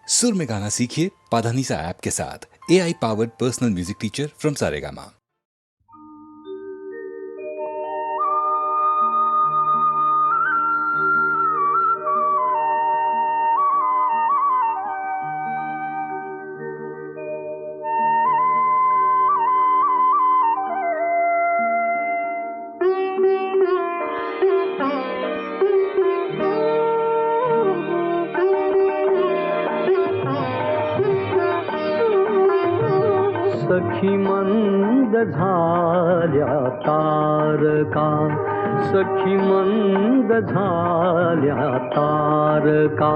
सुर में गाना सीखिए पाधानीसा ऐप के साथ। AI powered personal music teacher from Saregama. सखी मंद झाल्या तारका, सखी मंद झाल्या तारका,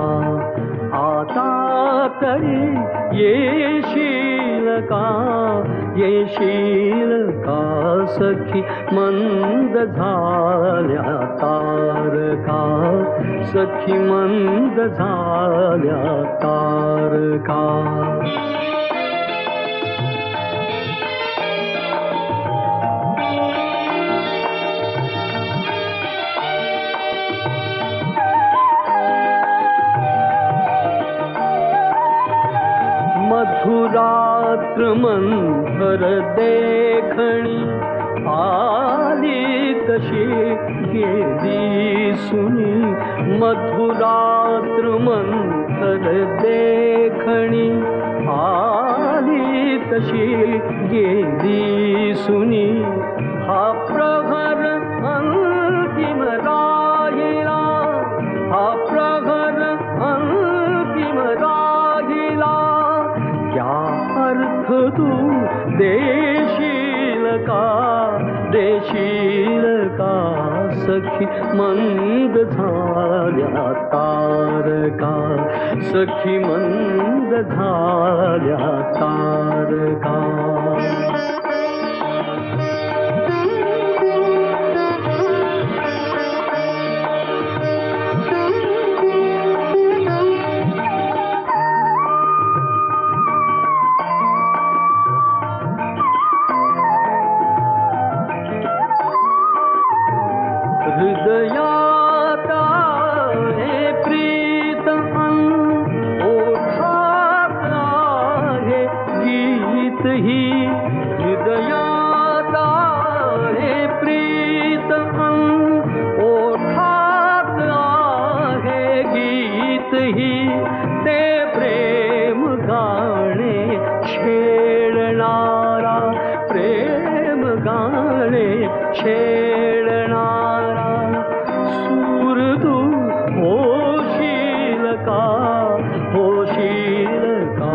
आता तरी येशील का, येशील का, सखी मंद झाल्या तारका, सखी मंद झाल्या तारका. मधुरात्र मंथर देखणी, आली तशी गेली सुनी. मधुरात्र मंथर देखणी, आली तशी गेली सुनी. हा प्रहर अंतिम राहिला, हा प्रहर अंतिम राहिला, क्या अर्थ तू देशील का, देशील का, सखी मंद झाल्या तारका, सखी मंद झाल्या तारका. हृदयात आहे प्रीत अन ओठात आहे गीत ही. हृदयात आहे प्रीत अन ओठात आहे गीत ही. ते प्रेम गाणे छेडणारा, प्रेम गाणे छेडणारा, सूर तू होशील का, होशील का,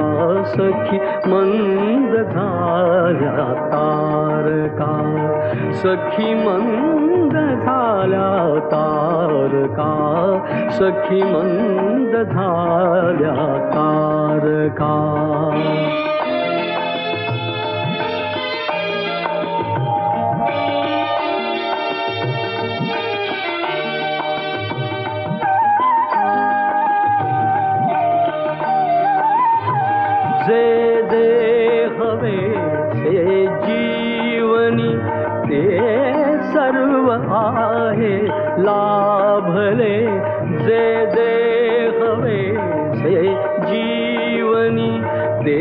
सखी मंद झाल्या तारका, सखी मंद झाल्या तारका, सखी मंद झाल्या तारका. जे जे हवे से जीवनी, ते सर्व आहे लाभले. जे जे हवे से जीवनी, ते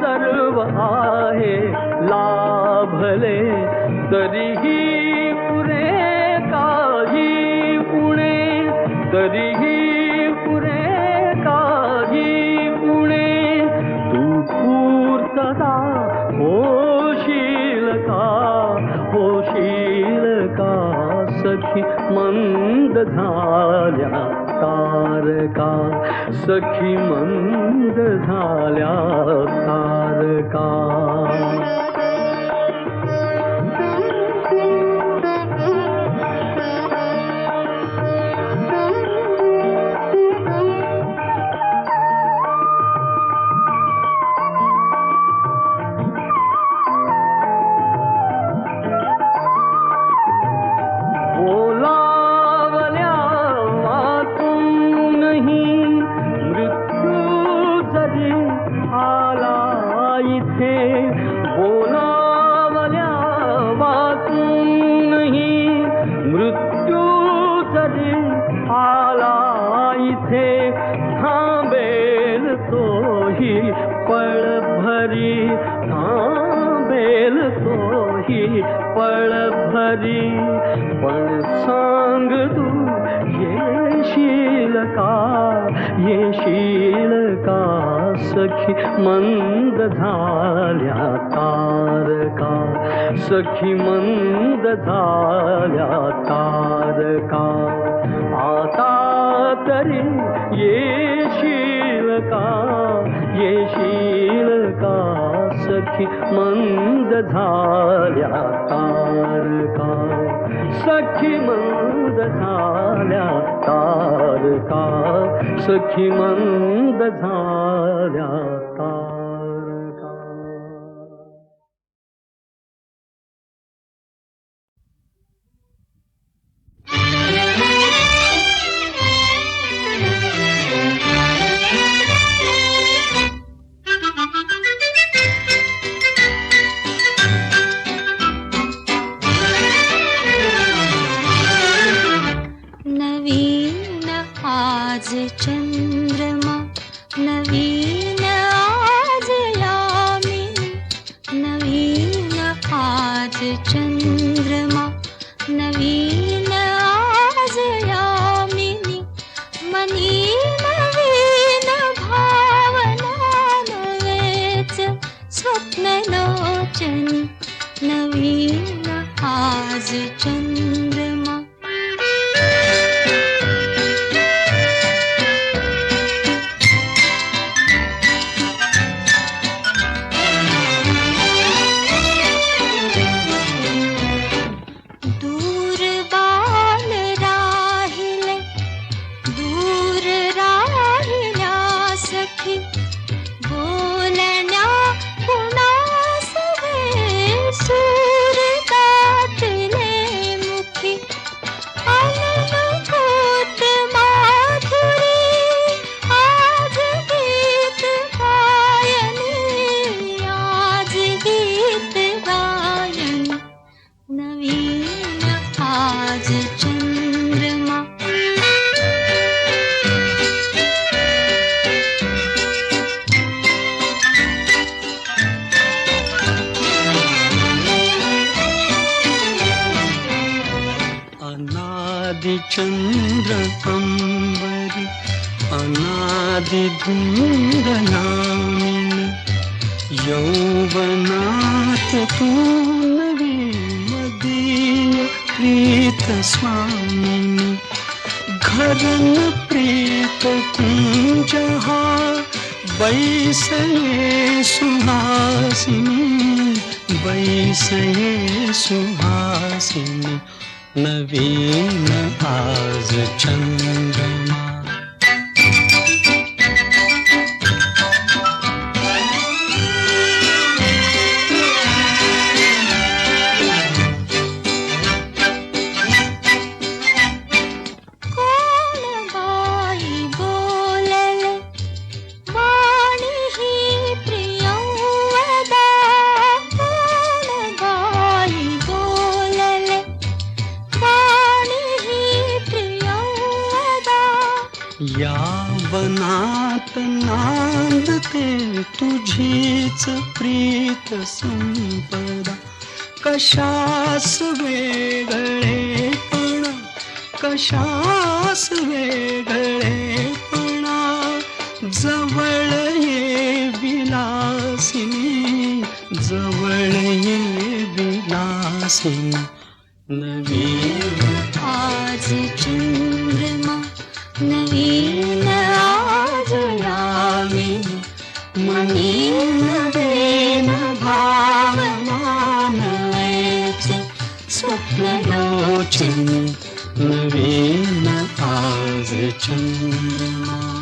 सर्व आहे लाभले. तरीही पुरे काही उणे, तरीही पुरे काही उणे, पूर्तता होशील का, होशील का, सखी मंद झाल्या तारका, सखी मंद झाल्या तारका. ही पळ भरी थांबेल तोही पळ भरी. पण सांग तू येशील का सखी मंद झाल्या तारका. सखी मंद झाल्या तारका. आता तरी येशील का सखी मंद झाल्या तारका. सखी मंद झाल्या तारका. सखी मंद झाल्या तारका. नवीन आज चंद्रमा, नवीन आज यामिनी. नवीन आज चंद्रमा, नवीन आज यामिनी. मनी नवीन भावना नवेच स्वप्नलोचनी. नवीन आज चंद्रमा. चंद्र अंबरी अनादि धूम्रयामिनी. यौवनात तू नवी मदीय प्रीत स्वामिनी. घरन प्रीत कुंजहा बैसये सुहासिनी. बैसये सुहासिनी. नवीन आज चंद्रमा. या वनात नांदते तुझीच प्रीत संपदा. कशास वेगळेपणा, कशास वेगळेपणा. जवळ ये विलासिनी, जवळ ये विलासिनी. नवीन आज चंद्रमा, नवीन आज यामिनी. मनी नवीन भावना नवेच स्वप्नलोचनी. नवीन आज चंद्रमा.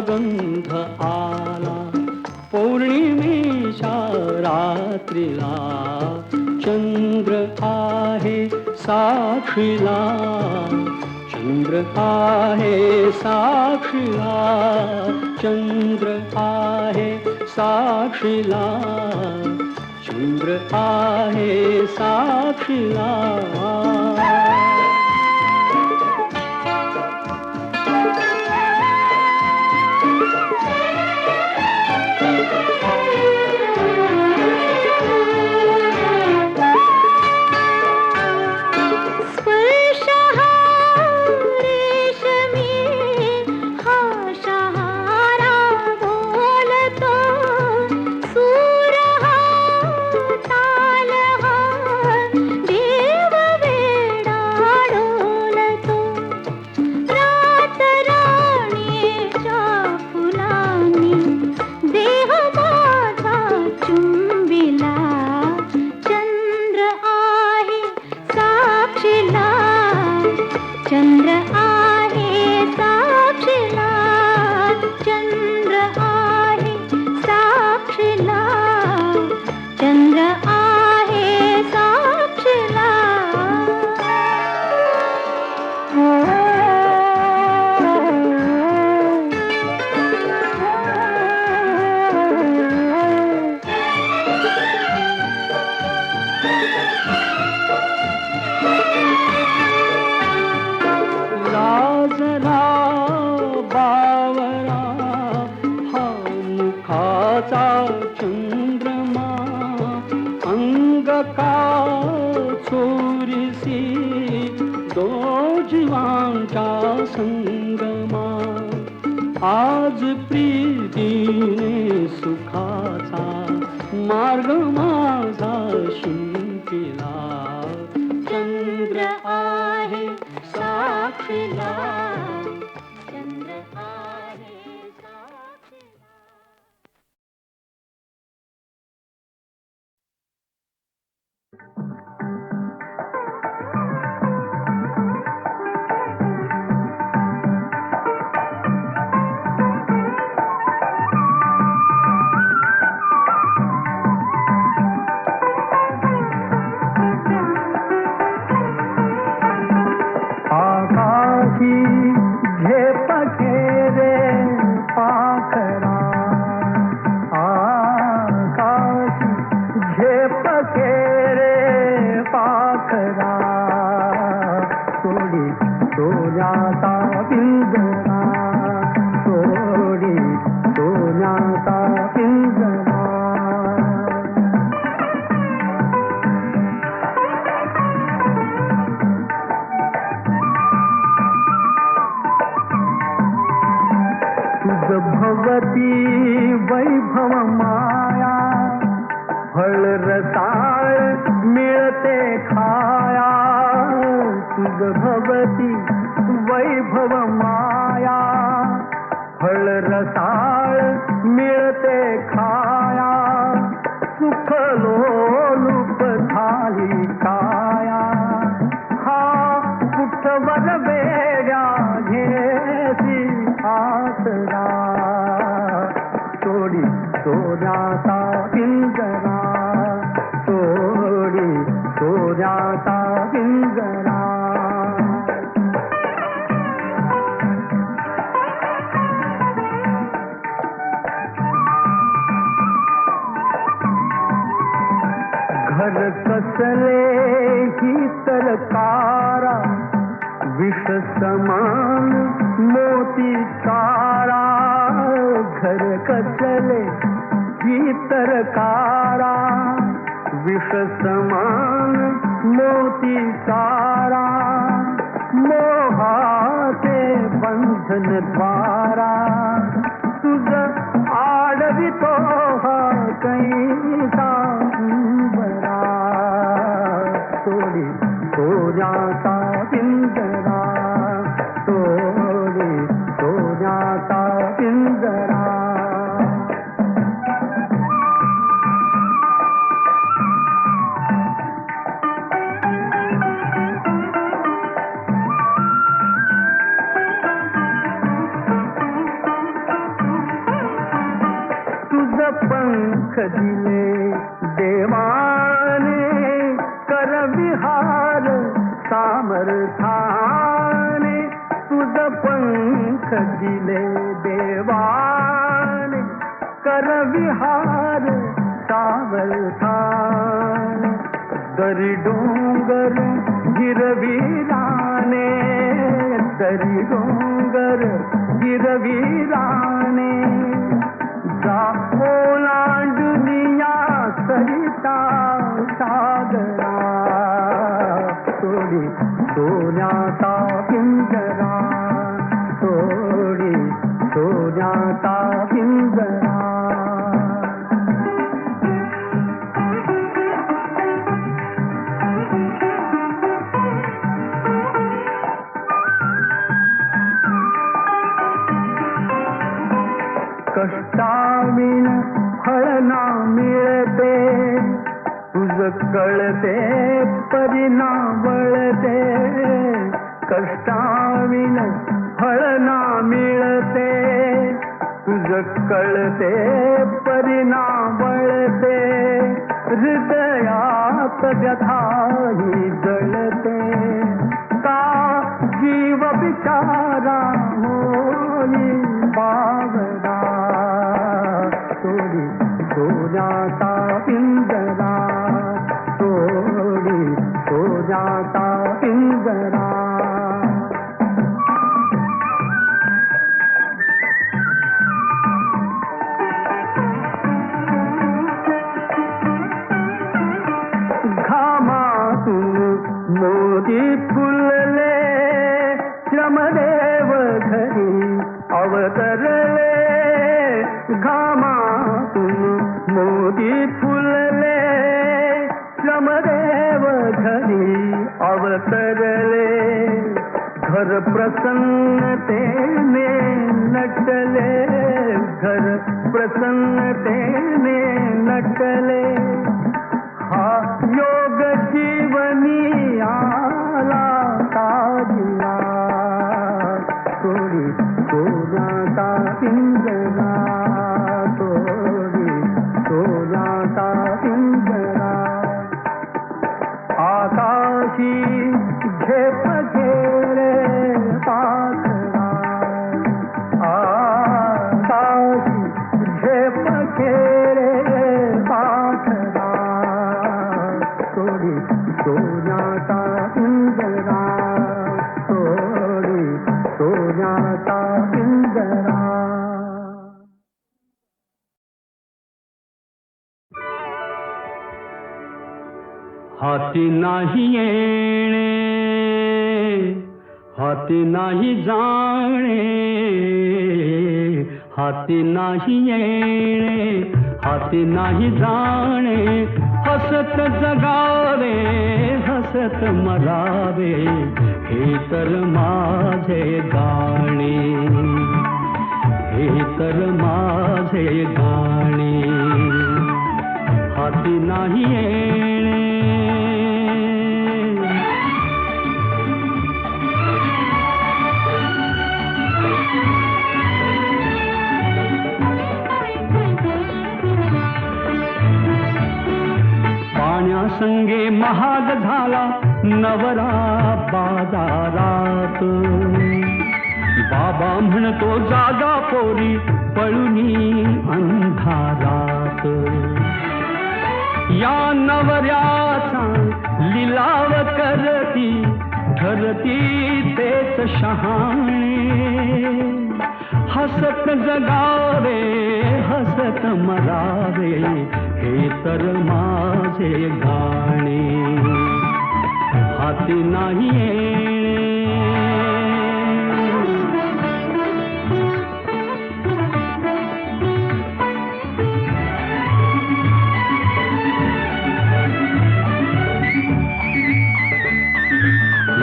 गंध आला पौर्णिमेच्या रात्रीला चंद्र आहे साक्षीला चंद्र आहे साक्षीला चंद्र आहे साक्षीला चंद्र आहे साक्षीला चंद्र आहे साक्षीला चंद्र आहे साक्षीला चंद्र आहे साक्षीला चंद्रमा अंग का चोरीसी दो जीवांचा संगमा आज प्रीतीने सुखाचा मार्ग माझा शिंपिला चंद्र आहे साक्षीला चंद्र आहे साक्षीला आकाशी झेप घेरे पाखरा आकाशी झेप घेरे पाखरा सोडी सोन्याचा पिंजरा सोडी सोन्याचा पिंजरा भगवती वैभव माया फळ रसाळ मिळते खाया तुझ भगवती वैभव माया फळ रसाळ मिळते खाया सुख लोलुप झाली काया हा कुठवर वेड्या घेसी आसरा सोडी सोन्याचा पिंजरा सोडी सोन्याचा पिंजरा घर कसले ही तरकारा विष समान मोती चारा घर कसले ही तरकारा विष समान मोती चारा मोहाचे बंधन द्वारा तुझ आडवितो हा कैसा बरा सोडी सोन्याचा पिंजरा सोडी सोन्याचा पिंजरा दिले देवाने कर विहार सामर्थाने तुझ पंख दिले देवाने कर विहार सामर्थाने दरी डोंगर गिरवीराने दरी डोंगर गिरवीराने जा ओलांडुनिया सरिता सागरा सोडी सोन्याचा पिंजरा सोडी सोन्याचा पिंजरा कष्टाविण फळ ना मिळते तुझ कळते परिणाम वळते कष्टाविण फळ ना मिळते तुझ कळते परिणाम वळते हृदयात व्यथाही जळते का जीव बिचारा होई बावरा सोडी सोन्याचा पिंजरा सोडी सोन्याचा पिंजरा घामातून मोती फुलले श्रमदेव घरी अवतरले घामातून मोती फुलले श्रमदेव घरी अवतरले घर प्रसन्नतेने नटले घर प्रसन्नतेने नटले हा योग जीवनी आला ताजिला सोडी सोन्याचा पिंजरा सोडी सोन्याचा पिंजरा आकाशी झेप घेरे पाखरा आकाशी झेप घेरे पाखरा सोडी सोन्याचा पिंजरा सोडी सोन्याचा पिंजरा हाती नाही येणे हाती नाही जाणे हाती नाही येणे हाती नाही जाणे हसत जगावे हसत मरावे हे तर माझे गाणे हे तर माझे गाणे हाती नाही येणे पाण्यासंगे महाग झाला नवरा बाजारात बाबा म्हणतो जागा पोरी पळुनी अंधारात या नवऱ्याचा लिलाव करती ठरती तेच शहाणे हसत जगावे हसत मरावे हे तर माझे गाणे हाती नाही येणे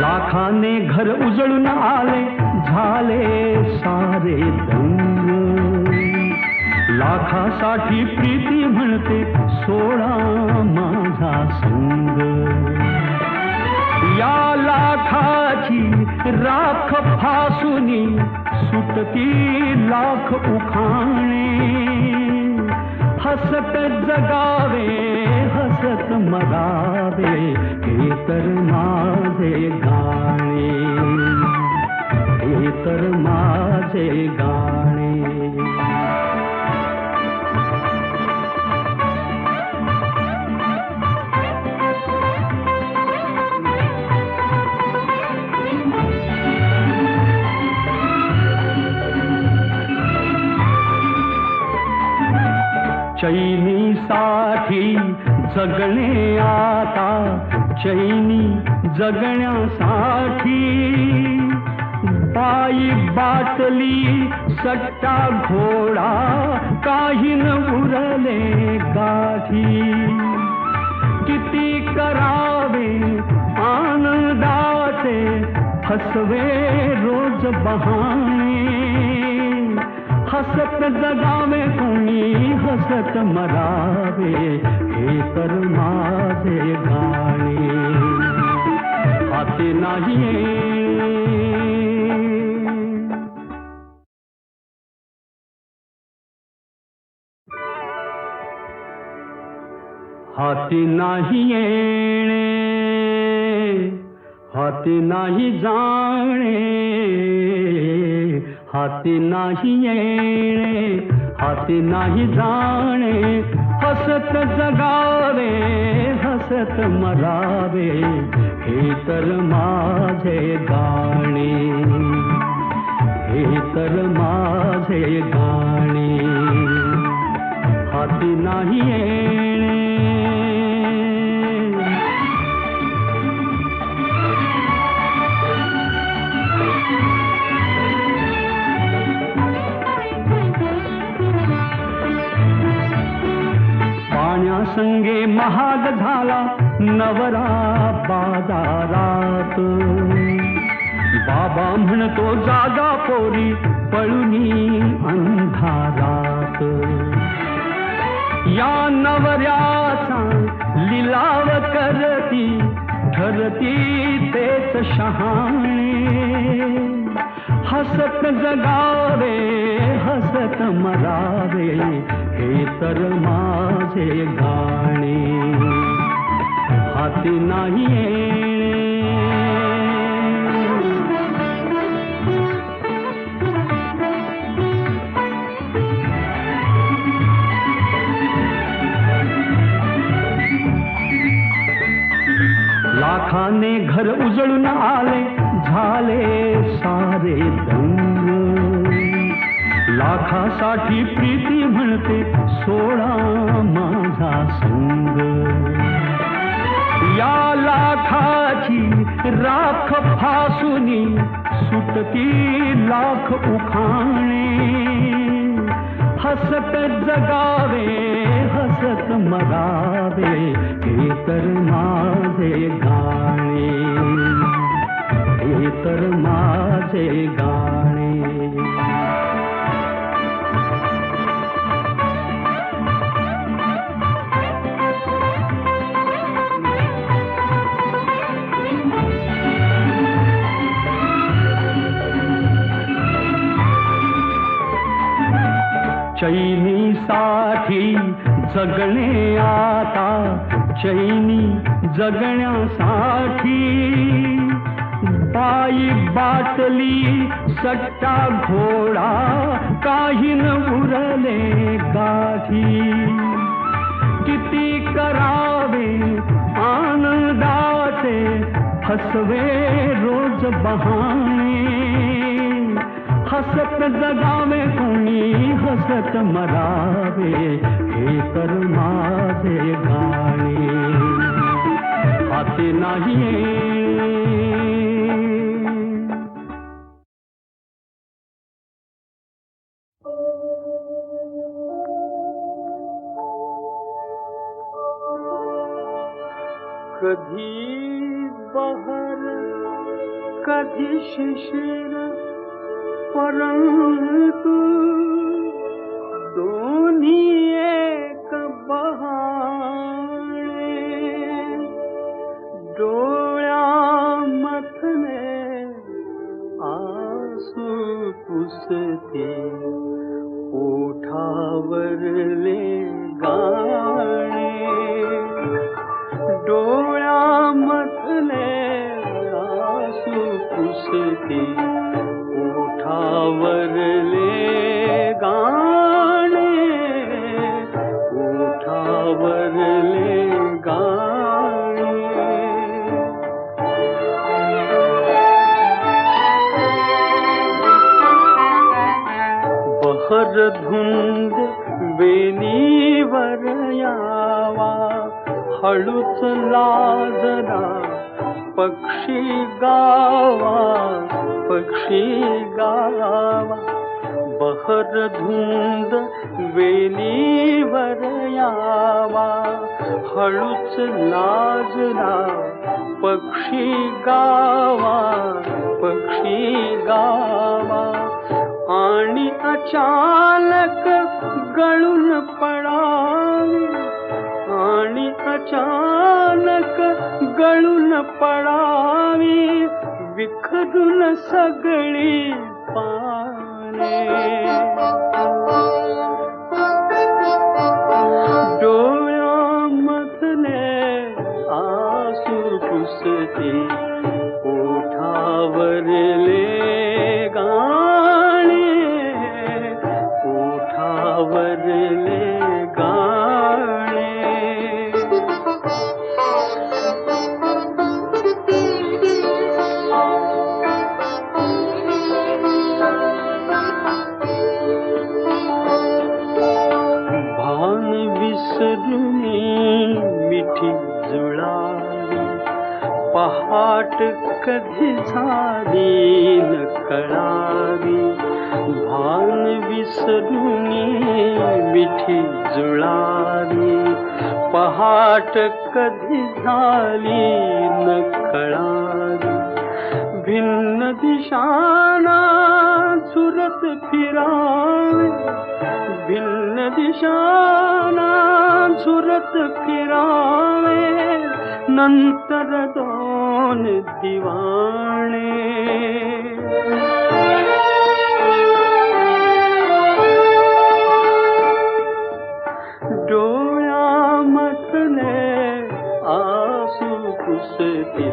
लाखाने घर उजळून आले झाले सारे दंग लाखासाठी प्रीती म्हणते सोळा माझा संग या लाखाची राख फासुनी सुटती लाख उखाणे हसत जगावे हसत मरावे हे तर माझे गाणे, हे तर माझे गाणे. चैनीसाठी जगणे आता, चैनी जगण्यासाठी बाई बाटली सट्टा घोडा काही न उरले गाठी. किती करावे आनंदाचे हसवे रोज बहाणे, हसत जगावे कोणी हसत मरावे हे तर माझे गाणे. हाती नाही हाती नाही येणे, हाती नाही जाणे, हाती नाही येणे, हाती नाही जाणे. हसत जगावे हसत मरावे हे तर माझे गाणे, हे तर माझे गाणे. हाती नाही येणे. संगे महाग झाला नवरा बाजारात. बाबा म्हणतो जागा पोरी पळुनी अंधारात. या नवऱ्याचा लिलाव करती ठरती तेच शहाणे. हसत जगावे हसत मरावे हे तर माझे गाणे. हाती नाही येणे. लाखाने घर उजळून आले झाले सारे दंग. लाखासाठी प्रीती म्हणते सोळा माझा संग. या लाखाची राख फासुनी सुटती लाख उखाणे. हसत जगावे हसत मरावे हे तर माझे गाणे, हे तर माझे गाणे. चैनीसाठी जगणे आता, चैनी जगण्यासाठी बाई बाटली सट्टा घोडा काही न उरले गाठी. किती करावे आनंदाचे हसवे रोज बहाणे. हसत जगावे कोणी हसत मरावे हे तर माझे गाणे. हाती नाही येणे. कधी बहर कधी शिशिर परंतु दोन्ही एक बहाणे. डोळ्यामधले आसू पुसते ओठावरले डोळ्यामधले आसू पुसते ओठावरले गाणे ओठावरले गाणे बहर धुंद वेणीवर यावा हळूच लाजला पक्षी गावा बहर धुंद वेणीवर यावा हळूच लाजला पक्षी गावा आणि अचानक गळून पडावे आणि अचानक गळून पडावी विखरून सगळी पाने डोळ्यामधले आसू पुसते ओठावरले गाणे ओठावरले गाणे भान विसरुनी मिठी जुळावी पहाट कधी झाली न कळावी भान विसरुनी मिठी जुळावी पहाट कधी झाली न कळावी भिन्न दिशांना झुरत फिरावे भिन्न दिशांना झुरत फिरावे नंतर दोन दिवाणे डोळ्यामधले आसू पुसते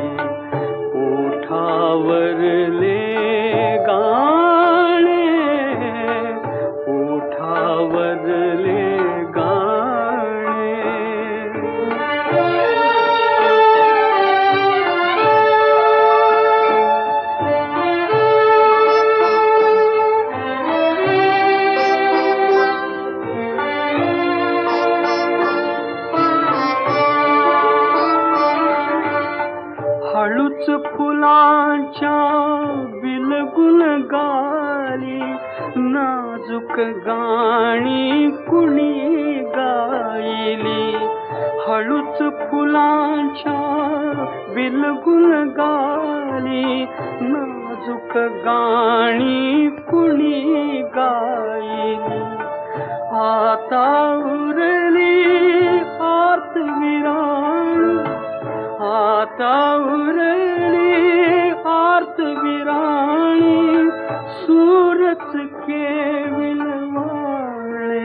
ओठावरले गाणे ओठावरले गाणे हळूच फुलांच्या बिलगुल गाली नाजूक गाणी कुणी गायली हळूच फुलांच्या बिलगुल गाली नाजूक गाणी कुणी गायली आता उरली आर्तविराण आता उरली आर्तविराणी सूरच केविल वाळे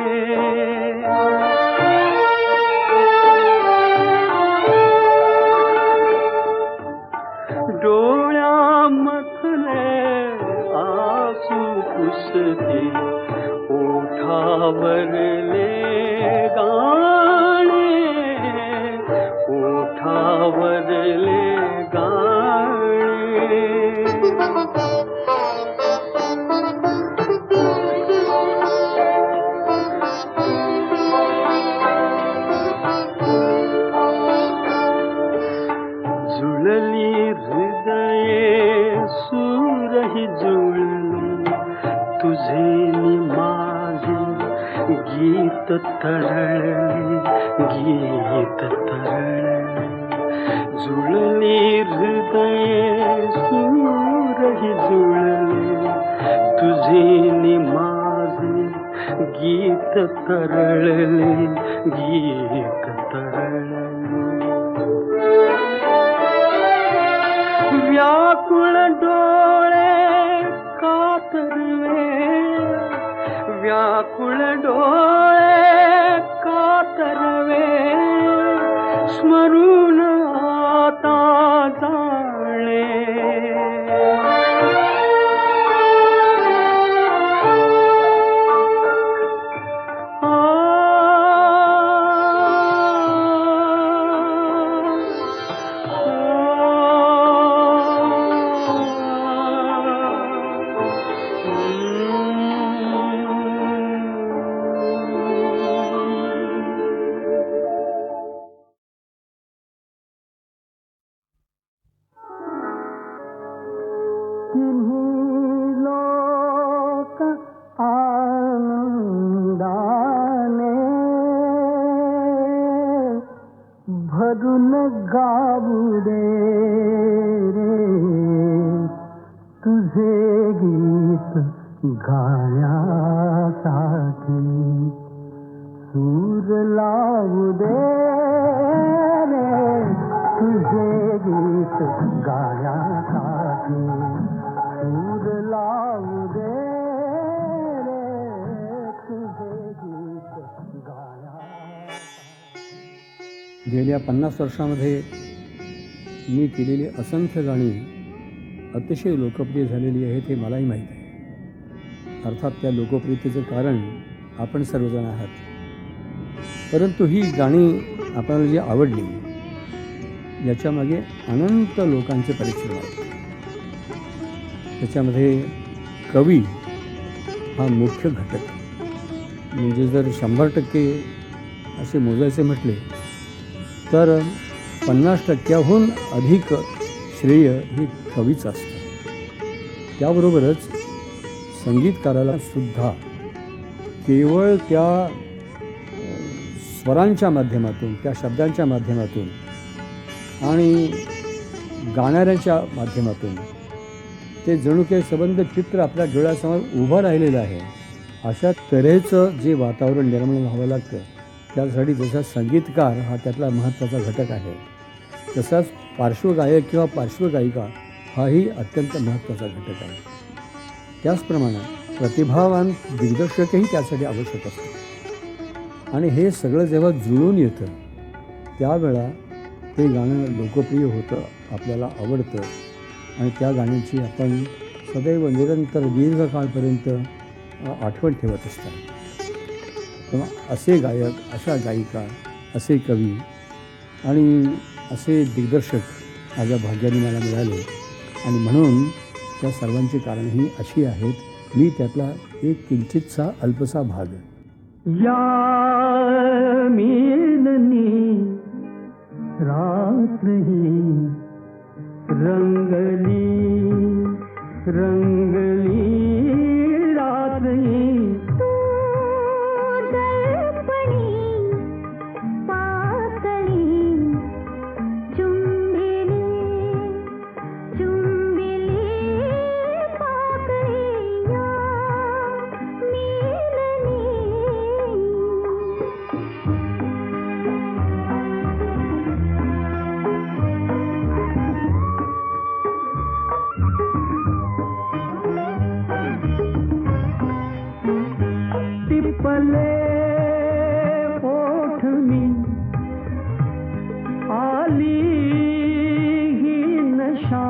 डोळ्यामधले आसू पुसते ओठावरले गाणे ओठावरले गाणे जुळली हृदये सूरही जुळली तुझे नि माझे गीत तरळले जुळली हृदये सूरही जुळले तुझे नि माझे गीत तरळले व्याकुळ डोळे कातरवे व्याकुळ डोळे कातरवे स्मरून आता लावू दे रे तुझे गीत गाण्यासाठी सूर लावू दे रे तुझे गीत गाण्यासाठी सूर लावू दे रे तुझे गीत गाण्यासाठी. गेल्या 50 वर्षामध्ये मी केलेली असंख्य गाणी अतिशय लोकप्रिय झालेली आहेत हे मलाही माहीत आहे. अर्थात त्या लोकप्रियतेचं कारण आपण सर्वजण आहात. परंतु ही गाणी आपल्याला जी आवडली याच्यामागे अनंत लोकांचे परिश्रम आहेत. त्याच्यामध्ये कवी हा मुख्य घटक. म्हणजे जर 100% असे मोजायचे म्हटले तर 50%हून अधिक श्रेय हे कवीच असतं. त्याबरोबरच संगीतकाराला सुद्धा केवळ त्या स्वरांच्या माध्यमातून, त्या शब्दांच्या माध्यमातून आणि गाणाऱ्यांच्या माध्यमातून ते जणू काही संबंध चित्र आपल्या डोळ्यासमोर उभं राहिलेलं आहे. अशा तऱ्हेचं जे वातावरण निर्माण व्हावं लागतं त्यासाठी जसा संगीतकार हा त्यातला महत्त्वाचा घटक आहे, तसाच पार्श्वगायक किंवा पार्श्वगायिका हाही अत्यंत महत्त्वाचा घटक आहे. त्याचप्रमाणे प्रतिभावान दिग्दर्शकही त्यासाठी आवश्यक असतो. आणि हे सगळं जेव्हा जुळून येतं त्यावेळा ते गाणं लोकप्रिय होतं, आपल्याला आवडतं आणि त्या गाण्याची आपण सदैव निरंतर दीर्घकाळपर्यंत आठवण ठेवत असतात. तेव्हा असे गायक, अशा गायिका, असे कवी आणि असे दिग्दर्शक माझ्या भाग्याने मला मिळाले आणि म्हणून त्या सर्वांची कारणंही अशी आहेत. मी त्यातला एक किंचितसा अल्पसा भाग. या मिलनी रात ही रंगली रंगली रात ही दर्पणी पातळी चुंबिली चुंबिली पाकळी या मिलनी. टिपले ओठनी आली ही नशा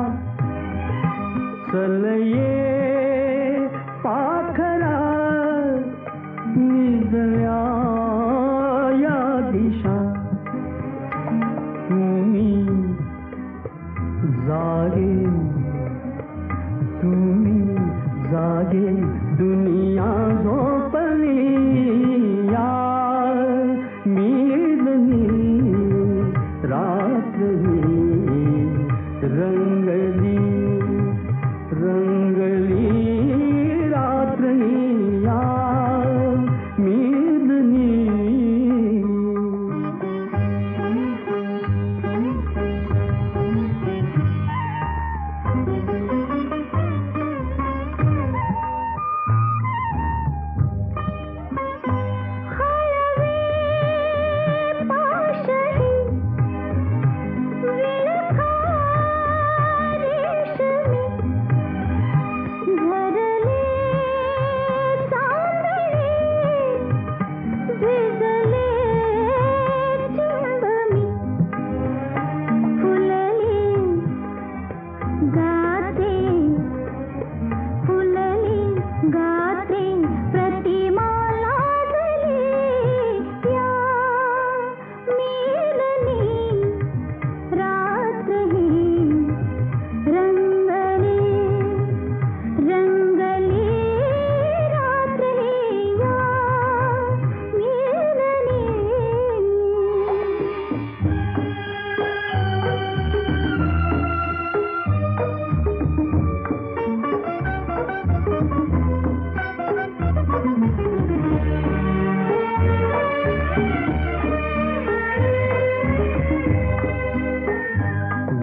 चलये पाखरा निजल्या या दिशा तुम्ही जागे तुम्ही जागे दुनिया झोपली या मिलनी रात ही रंगली रंगली रात ही या मिलनी.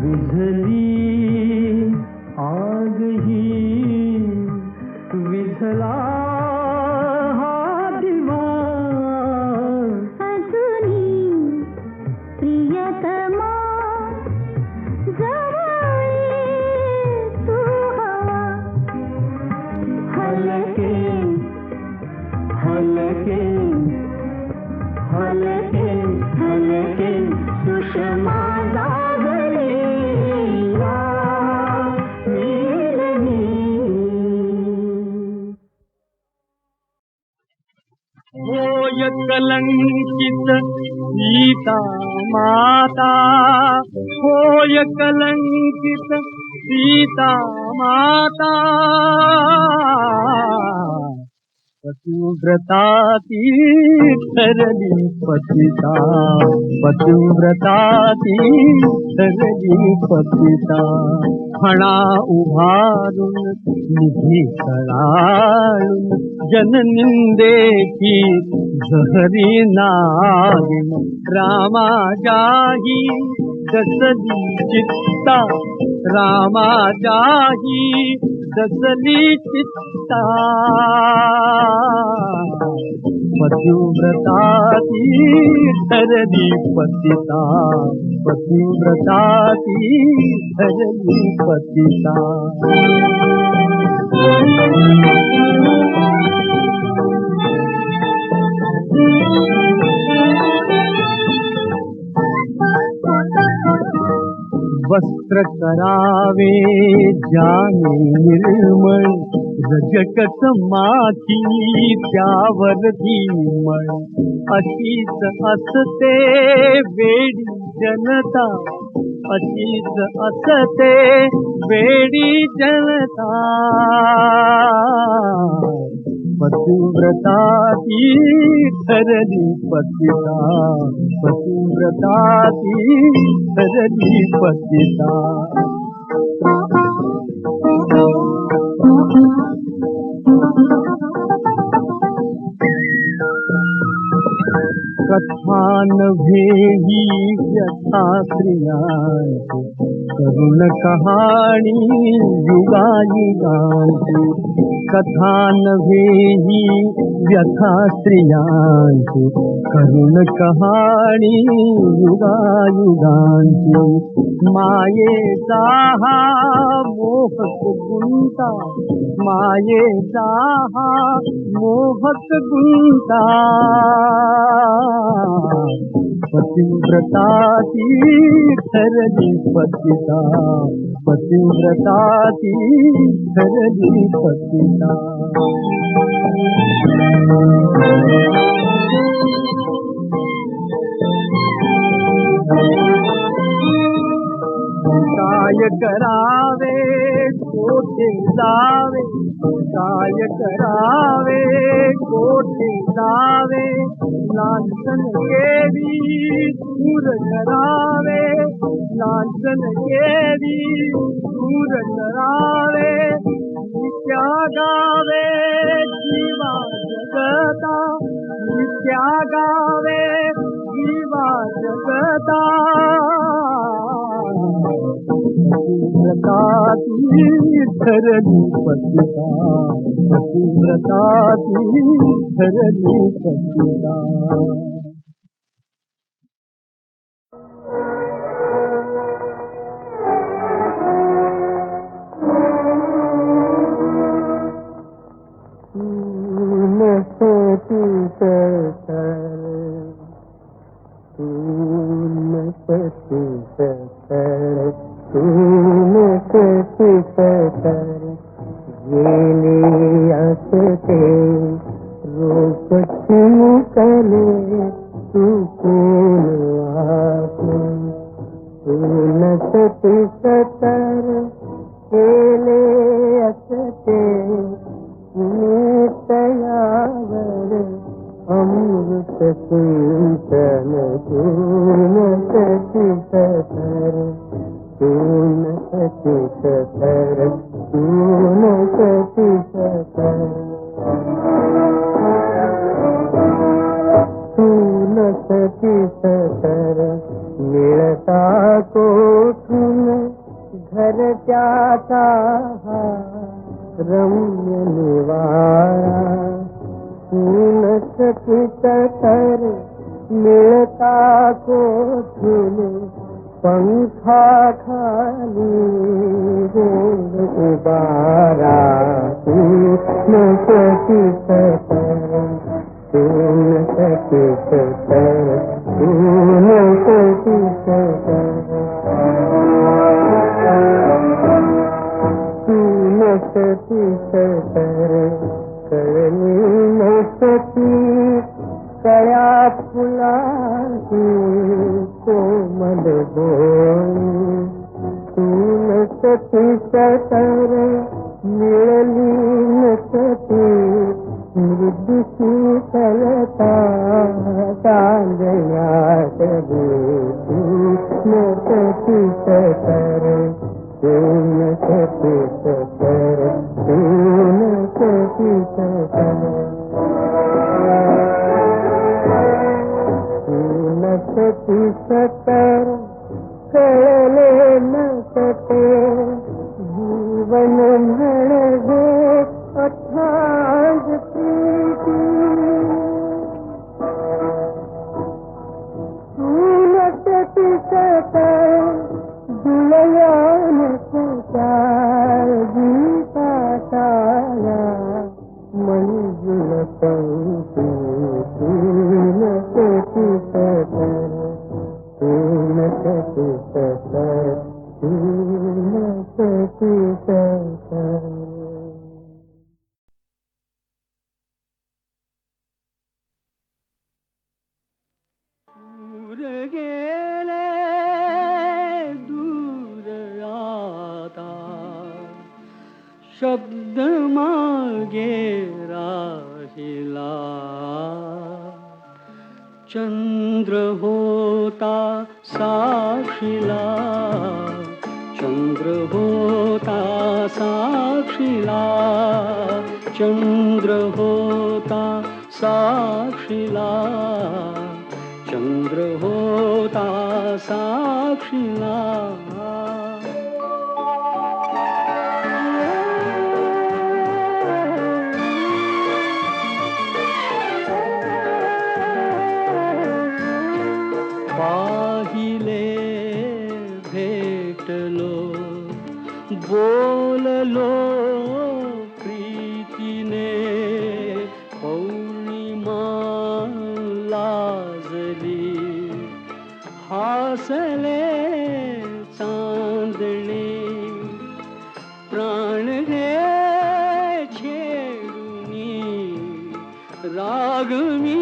विझली आग ही विझला हा दिवा अजूनी प्रियतमा जवळी तू हवा हलके हलके हलके हलके सुषमा जागले या मिलनी. होय कलंकित सीता माता होय कलंकित सीता माता पतिव्रता ती ठरली पतिता पतिव्रता ती ठरली पतिता फणा उभारून निधी कळाळून जननिंदेची झहरी नागिन रामाजाही दसली चित्ता रामाजाही दसली चित्ता पतिव्रता ती ठरली पतिता पतिव्रता ती ठरली पतिता. वस्त्र करावे जाने निर्मळ रजकच माथी त्यावर धीमळ अशीच असते वेडी जनता अशीच असते वेडी जनता पतिव्रता ती ठरली पतिता पतिव्रता ती ठरली पतिता. कथा नव्हे ही व्यथा स्त्रियांची करुण कहाणी युगायुगांची कथा नव्हे ही व्यथा स्त्रियांची करुण कहाणी युगायुगांची मायेचा हा मोहक गुंता मायेचा हा मोहक गुंता पतिव्रता ती ठरली पतिता पतिव्रता ती ठरली पतिता. काय करावे कोठे जावे काय करावे कोठे जावे लांछन केवी दूर करावे लांछन केवी दूर करावे नित्या गावे जीवा जगता नित्या गावे जीवा जगता पतिव्रता ती ठरली पतिता पतिव्रता ती ठरली पतिता. मिळता कोठ बघून घरच्याचा हा रम्य निवारा नसतीच तर मिळता कोठून पंखा खाली गोंड उबारा नसतीच तर नसतीच तर नसतीच नसतीच तर कळली नसती कळ्या फुलाची कोमल बोली तू नसतीस तर मिळली नसती मृदुशी कलता चांदण्यात तू नसतीस तर तू नसतीस तर तू नसतीस तर नसतीस तर कळले नसते जीवन म्हणजे अथांग प्रीती नसतीस तर जुळल्या नसत्या गीताच्या मंजुळ पंक्ती नसतीस तर नसतीस तर नसतीस तर दूर गेले दूर आता शब्द मागे राहिला चंद्र होता साक्षीला चंद्र होता साक्षीला चंद्र होता साक्षीला चंद्र होता साक्षीला पाहिले भेटलो बोललो प्रीतीने पौर्णिमा लाजली हासले चांदणे प्राण घे छेडुनी राग मी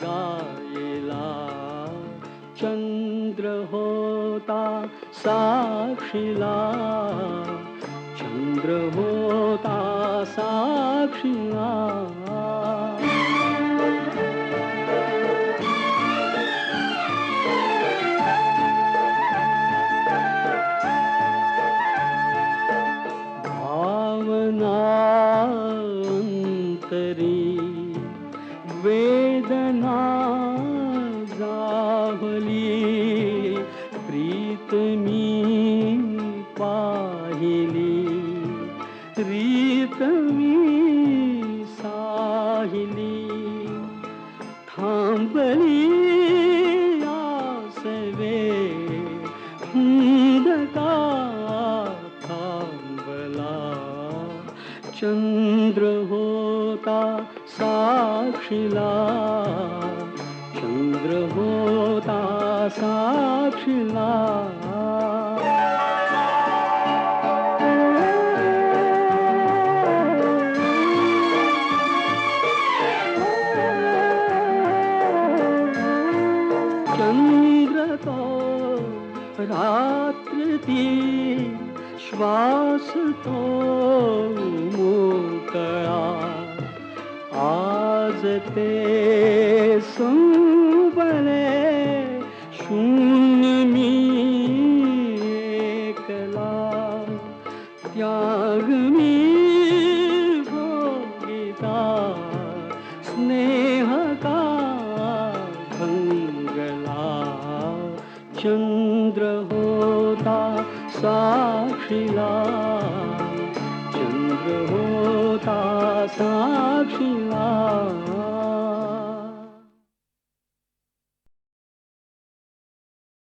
गायला चंद्र होता साक्षीला चंद्र होता साक्षीला भावना अंतरी वेदना जाहली प्रीत मी पाहिली रीत मी साहिली थांबली आसवे हुंदका थांबला चंद्र होता साक्षीला चंद्र होता साक्षीला चंद्र तो रात्र ती श्वास तो मोकळा आज ते संपले शून्य मी एकला त्याग मी भोगिता स्नेह का भंगला चंद्र चंद्र होता साक्षीला, चंद्र होता साक्षीला.